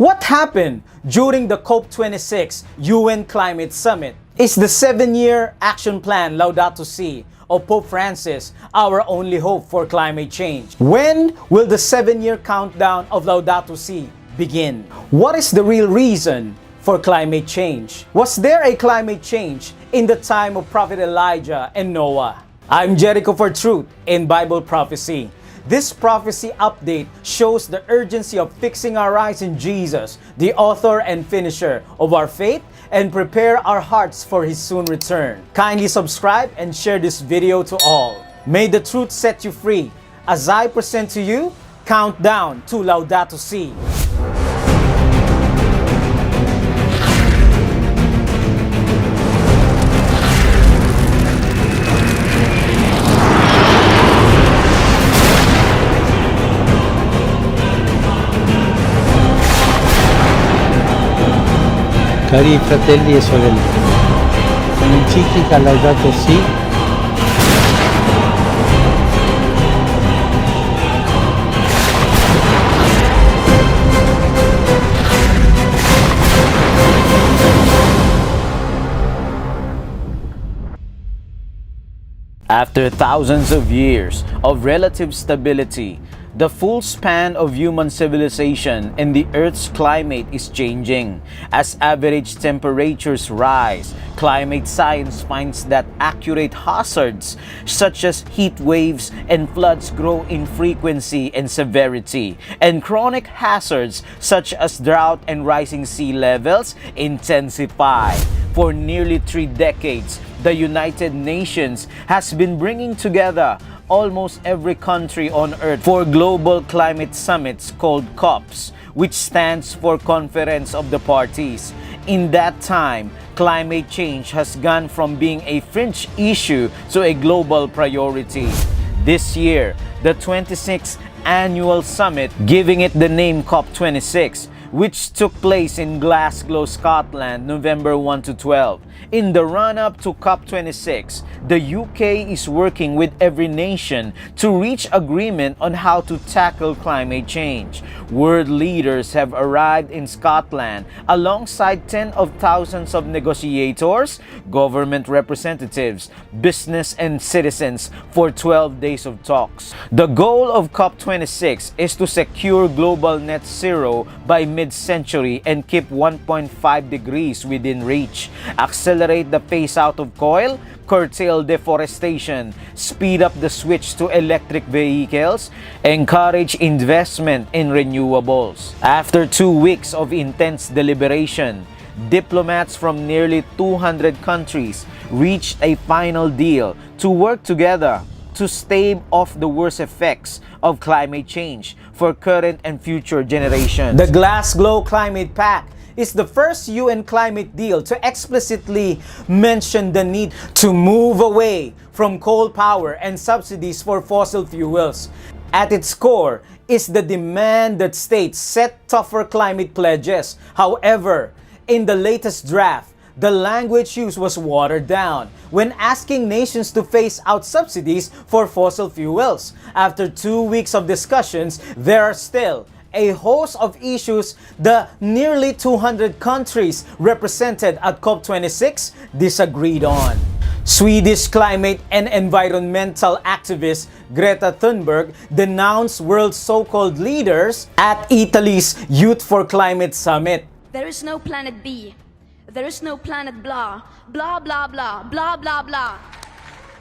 What happened during the COP26 UN Climate Summit? Is the 7-year action plan Laudato Si of Pope Francis our only hope for climate change? When will the 7-year countdown of Laudato Si begin? What is the real reason for climate change? Was there a climate change in the time of Prophet Elijah and Noah? I'm Jericho for Truth in Bible Prophecy. This prophecy update shows the urgency of fixing our eyes in Jesus, the author and finisher of our faith, and prepare our hearts for His soon return. Kindly subscribe and share this video to all. May the truth set you free as I present to you Countdown to Laudato Si. Cari fratelli e sorelle, con l'enciclica Laudato Si After thousands of years of relative stability, the full span of human civilization and the Earth's climate is changing. As average temperatures rise, climate science finds that accurate hazards such as heat waves and floods grow in frequency and severity, and chronic hazards such as drought and rising sea levels intensify. For nearly 3 decades, the United Nations has been bringing together almost every country on Earth for global climate summits called COPs, which stands for Conference of the Parties. In that time, climate change has gone from being a fringe issue to a global priority. This year, the 26th annual summit, giving it the name COP26, which took place in Glasgow, Scotland, November 1 to 12. In the run-up to COP26, the UK is working with every nation to reach agreement on how to tackle climate change. World leaders have arrived in Scotland alongside tens of thousands of negotiators, government representatives, business and citizens for 12 days of talks. The goal of COP26 is to secure global net zero by mid-century and keep 1.5 degrees within reach, accelerate the phase-out of coal, curtail deforestation, speed up the switch to electric vehicles, encourage investment in renewables. After 2 weeks of intense deliberation, diplomats from nearly 200 countries reached a final deal to work together to stave off the worst effects of climate change for current and future generations. The Glasgow Climate Pact is the first UN climate deal to explicitly mention the need to move away from coal power and subsidies for fossil fuels. At its core is the demand that states set tougher climate pledges. However, in the latest draft, the language used was watered down when asking nations to phase out subsidies for fossil fuels. After 2 weeks of discussions, there are still a host of issues the nearly 200 countries represented at COP26 disagreed on. Swedish climate and environmental activist Greta Thunberg denounced world so-called leaders at Italy's Youth for Climate Summit. There is no planet B. There is no planet blah, blah, blah, blah, blah, blah, blah.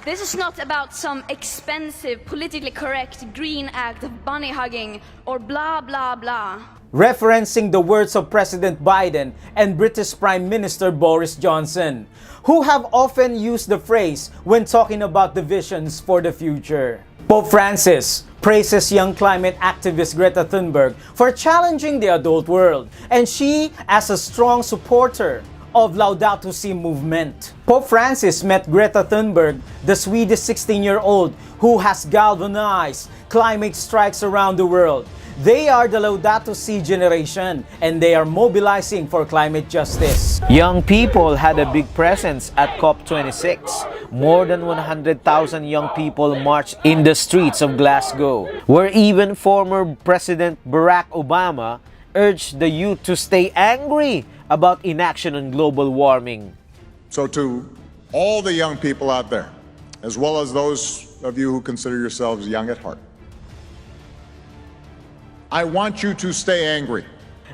This is not about some expensive, politically correct green act of bunny hugging or blah, blah, blah. Referencing the words of President Biden and British Prime Minister Boris Johnson, who have often used the phrase when talking about the visions for the future. Pope Francis praises young climate activist Greta Thunberg for challenging the adult world, and she as a strong supporter of Laudato Si movement. Pope Francis met Greta Thunberg, the Swedish 16-year-old who has galvanized climate strikes around the world. They are the Laudato Si generation, and they are mobilizing for climate justice. Young people had a big presence at COP26. More than 100,000 young people marched in the streets of Glasgow, where even former President Barack Obama urged the youth to stay angry about inaction on global warming. So to all the young people out there, as well as those of you who consider yourselves young at heart, I want you to stay angry.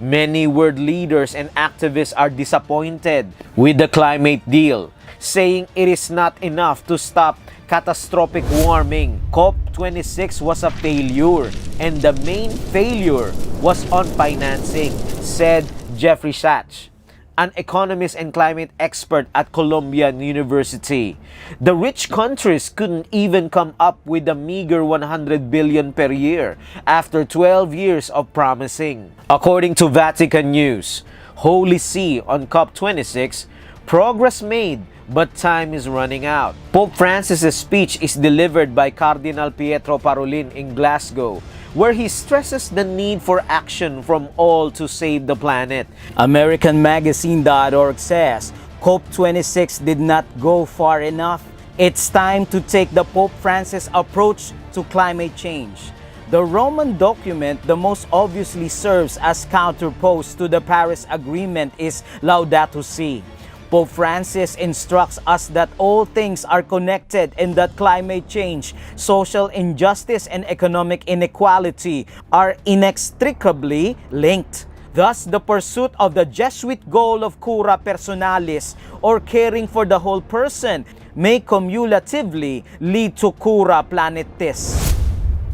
Many world leaders and activists are disappointed with the climate deal, saying it is not enough to stop catastrophic warming. COP26 was a failure, and the main failure was on financing, said Jeffrey Sachs, an economist and climate expert at Columbia University. The rich countries couldn't even come up with a meager 100 billion per year after 12 years of promising. According to Vatican News, Holy See on COP26, progress made, but time is running out. Pope Francis' speech is delivered by Cardinal Pietro Parolin in Glasgow, where he stresses the need for action from all to save the planet. AmericanMagazine.org says, COP26 did not go far enough. It's time to take the Pope Francis approach to climate change. The Roman document that most obviously serves as counterpose to the Paris Agreement is Laudato Si. Pope Francis instructs us that all things are connected and that climate change, social injustice, and economic inequality are inextricably linked. Thus, the pursuit of the Jesuit goal of cura personalis, or caring for the whole person, may cumulatively lead to cura planetis.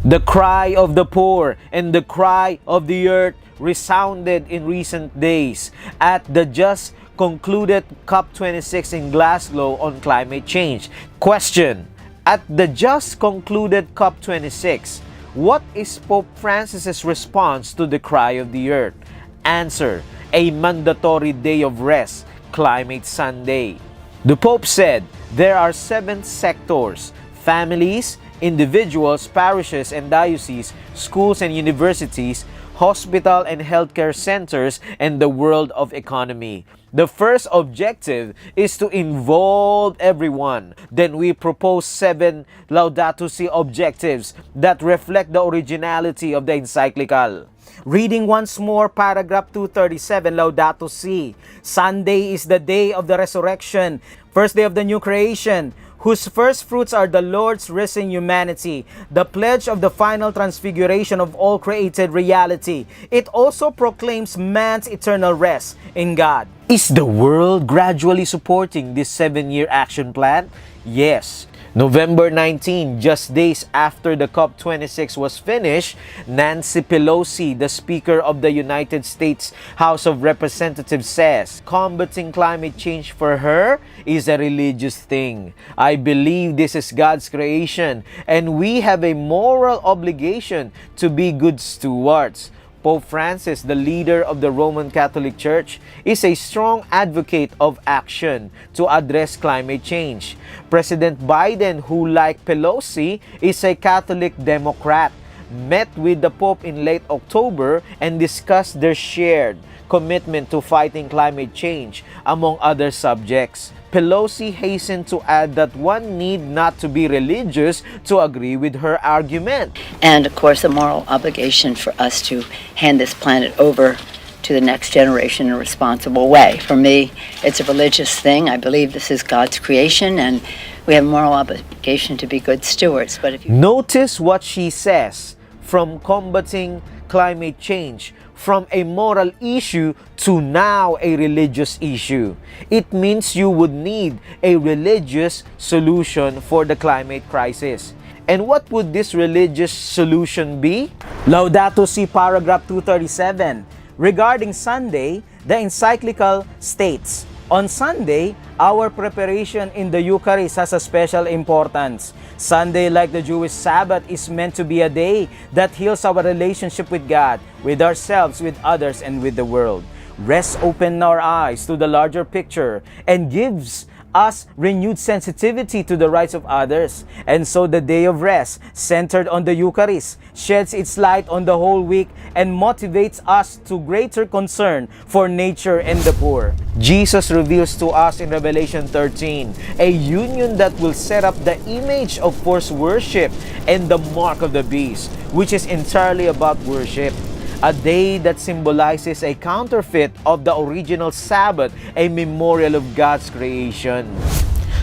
The cry of the poor and the cry of the earth resounded in recent days at the just concluded COP26 in Glasgow on climate change. Question: at the just concluded COP26, what is Pope Francis' response to the cry of the earth? Answer: a mandatory day of rest, Climate Sunday. The Pope said there are 7 sectors: families, individuals, parishes and dioceses, schools and universities, hospital and healthcare centers, and the world of economy. The first objective is to involve everyone. Then we propose 7 Laudato Si objectives that reflect the originality of the encyclical. Reading once more paragraph 237, Laudato Si. Sunday is the day of the resurrection, first day of the new creation, whose first fruits are the Lord's risen humanity, the pledge of the final transfiguration of all created reality. It also proclaims man's eternal rest in God. Is the world gradually supporting this 7-year action plan? Yes. November 19, just days after the COP26 was finished, Nancy Pelosi, the Speaker of the United States House of Representatives, says combating climate change for her is a religious thing. I believe this is God's creation, and we have a moral obligation to be good stewards. Pope Francis, the leader of the Roman Catholic Church, is a strong advocate of action to address climate change. President Biden, who like Pelosi, is a Catholic Democrat, met with the Pope in late October and discussed their shared commitment to fighting climate change, among other subjects. Pelosi hastened to add that one need not to be religious to agree with her argument. And of course, a moral obligation for us to hand this planet over to the next generation in a responsible way. For me, it's a religious thing. I believe this is God's creation, and we have a moral obligation to be good stewards. But if you notice what she says: from combating climate change, from a moral issue to now a religious issue. It means you would need a religious solution for the climate crisis. And what would this religious solution be? Laudato Si paragraph 237. Regarding Sunday, the encyclical states, on Sunday, our preparation in the Eucharist has a special importance. Sunday, like the Jewish Sabbath, is meant to be a day that heals our relationship with God, with ourselves, with others, and with the world. Rest opens our eyes to the larger picture and gives us renewed sensitivity to the rights of others. And so the day of rest, centered on the Eucharist, sheds its light on the whole week and motivates us to greater concern for nature and the poor. Jesus reveals to us in Revelation 13 a union that will set up the image of forced worship and the mark of the beast, which is entirely about worship. a day that symbolizes a counterfeit of the original Sabbath, a memorial of God's creation.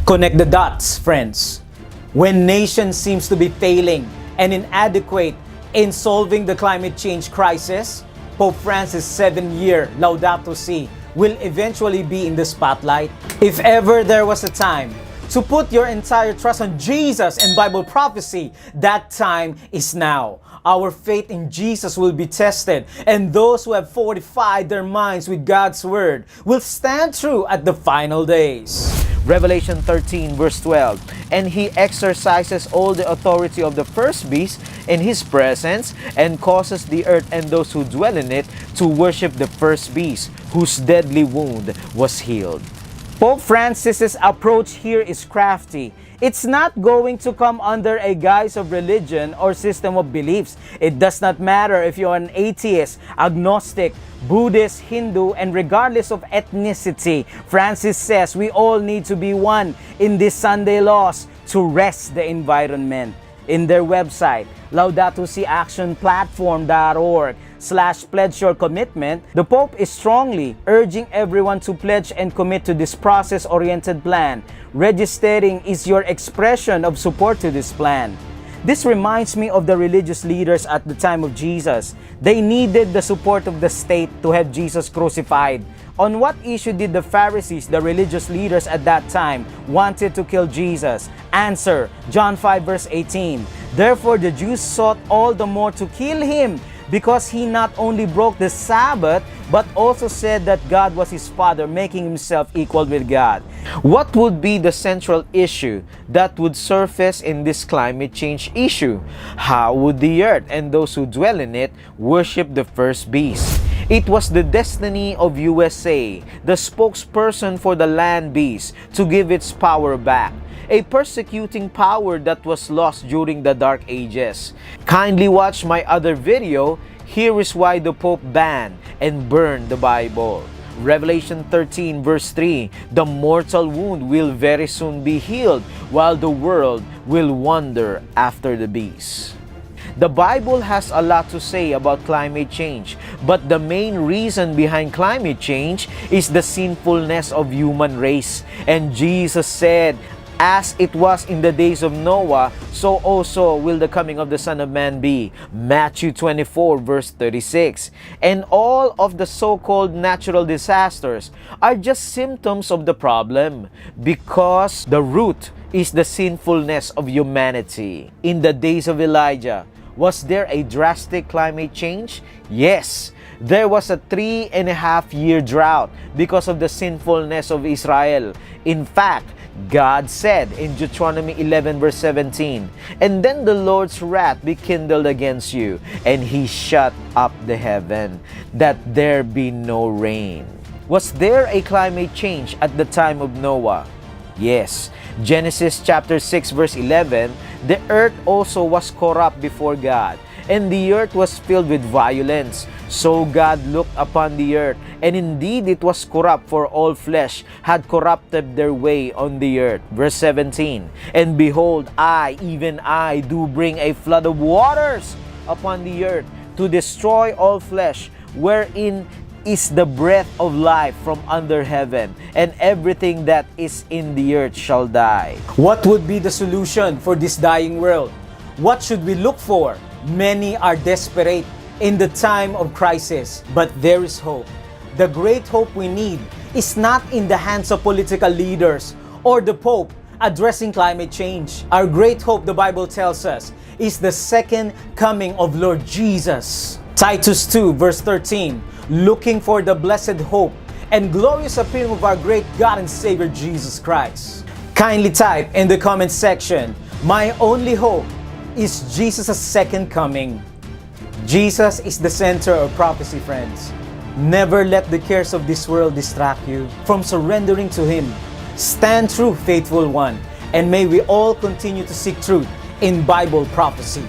Connect the dots, friends. When nation seems to be failing and inadequate in solving the climate change crisis, Pope Francis' 7-year Laudato Si will eventually be in the spotlight. If ever there was a time to put your entire trust on Jesus and Bible prophecy, that time is now. Our faith in Jesus will be tested, and those who have fortified their minds with God's Word will stand true at the final days. Revelation 13 verse 12, and he exercises all the authority of the first beast in his presence, and causes the earth and those who dwell in it to worship the first beast, whose deadly wound was healed. Pope Francis's approach here is crafty. It's not going to come under a guise of religion or system of beliefs. It does not matter if you're an atheist, agnostic, Buddhist, Hindu, and regardless of ethnicity. Francis says we all need to be one in these Sunday laws to rest the environment. In their website, laudatosiactionplatform.org/pledge your commitment, the Pope is strongly urging everyone to pledge and commit to this process-oriented plan. Registering is your expression of support to this plan. This reminds me of the religious leaders at the time of Jesus. They needed the support of the state to have Jesus crucified. On what issue did the Pharisees, the religious leaders at that time, wanted to kill Jesus? Answer, John 5 verse 18. Therefore the Jews sought all the more to kill him, because he not only broke the Sabbath, but also said that God was his Father, making himself equal with God. What would be the central issue that would surface in this climate change issue? How would the earth and those who dwell in it worship the first beast? It was the destiny of USA, the spokesperson for the land beast, to give its power back, a persecuting power that was lost during the Dark Ages. Kindly watch my other video. Here is why the Pope banned and burned the Bible. Revelation 13 verse 3, the mortal wound will very soon be healed, while the world will wander after the beast. The Bible has a lot to say about climate change, but the main reason behind climate change is the sinfulness of human race. And Jesus said, as it was in the days of Noah, so also will the coming of the Son of Man be. Matthew 24 verse 36. And all of the so-called natural disasters are just symptoms of the problem, because the root is the sinfulness of humanity. In the days of Elijah, was there a drastic climate change? Yes. There was a 3.5-year drought because of the sinfulness of Israel. In fact, God said in Deuteronomy 11 verse 17, and then the Lord's wrath be kindled against you, and he shut up the heaven, that there be no rain. Was there a climate change at the time of Noah? Yes. Genesis chapter 6 verse 11, the earth also was corrupt before God, and the earth was filled with violence. So God looked upon the earth, and indeed it was corrupt, for all flesh had corrupted their way on the earth. Verse 17, and behold, I, even I, do bring a flood of waters upon the earth to destroy all flesh, wherein is the breath of life from under heaven, and everything that is in the earth shall die. What would be the solution for this dying world? What should we look for? Many are desperate in the time of crisis, but there is hope. The great hope we need is not in the hands of political leaders or the Pope addressing climate change. Our great hope, the Bible tells us, is the second coming of Lord Jesus. Titus 2 verse 13, looking for the blessed hope and glorious appearing of our great God and Savior Jesus Christ. Kindly type in the comment section, my only hope is Jesus' second coming. Jesus is the center of prophecy, friends. Never let the cares of this world distract you from surrendering to Him. Stand true, faithful one, and may we all continue to seek truth in Bible prophecy.